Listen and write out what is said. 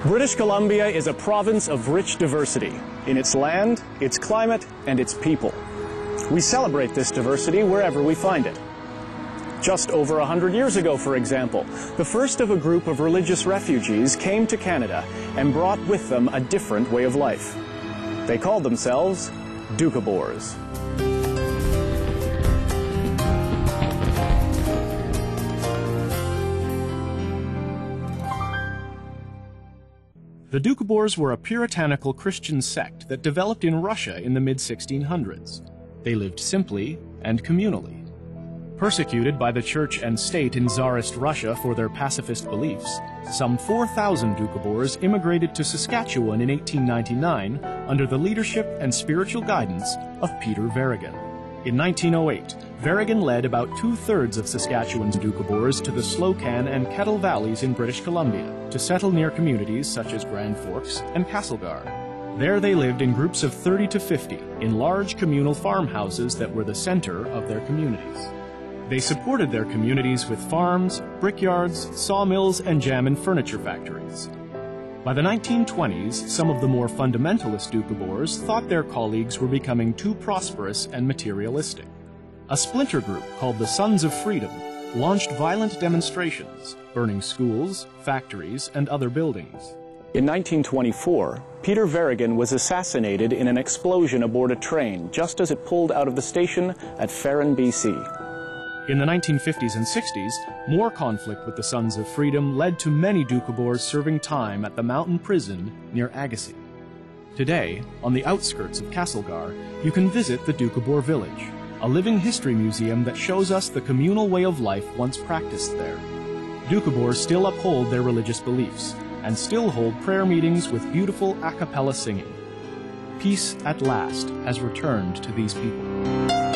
British Columbia is a province of rich diversity in its land, its climate, and its people. We celebrate this diversity wherever we find it. Just over 100 years ago, for example, the first of a group of religious refugees came to Canada and brought with them a different way of life. They called themselves Doukhobors. The Doukhobors were a puritanical Christian sect that developed in Russia in the mid-1600s. They lived simply and communally. Persecuted by the church and state in Tsarist Russia for their pacifist beliefs, some 4,000 Doukhobors immigrated to Saskatchewan in 1899 under the leadership and spiritual guidance of Peter Verrigan. In 1908, Verrigan led about 2/3 of Saskatchewan's Doukhobors to the Slocan and Kettle Valleys in British Columbia to settle near communities such as Grand Forks and Castlegar. There they lived in groups of 30 to 50 in large communal farmhouses that were the center of their communities. They supported their communities with farms, brickyards, sawmills, and jam and furniture factories. By the 1920s, some of the more fundamentalist Doukhobors thought their colleagues were becoming too prosperous and materialistic. A splinter group called the Sons of Freedom launched violent demonstrations, burning schools, factories, and other buildings. In 1924, Peter Verrigan was assassinated in an explosion aboard a train just as it pulled out of the station at Ferron, BC. In the 1950s and 60s, more conflict with the Sons of Freedom led to many Doukhobors serving time at the mountain prison near Agassiz. Today, on the outskirts of Castlegar, you can visit the Doukhobor village, a living history museum that shows us the communal way of life once practiced there. Doukhobors still uphold their religious beliefs and still hold prayer meetings with beautiful a cappella singing. Peace at last has returned to these people.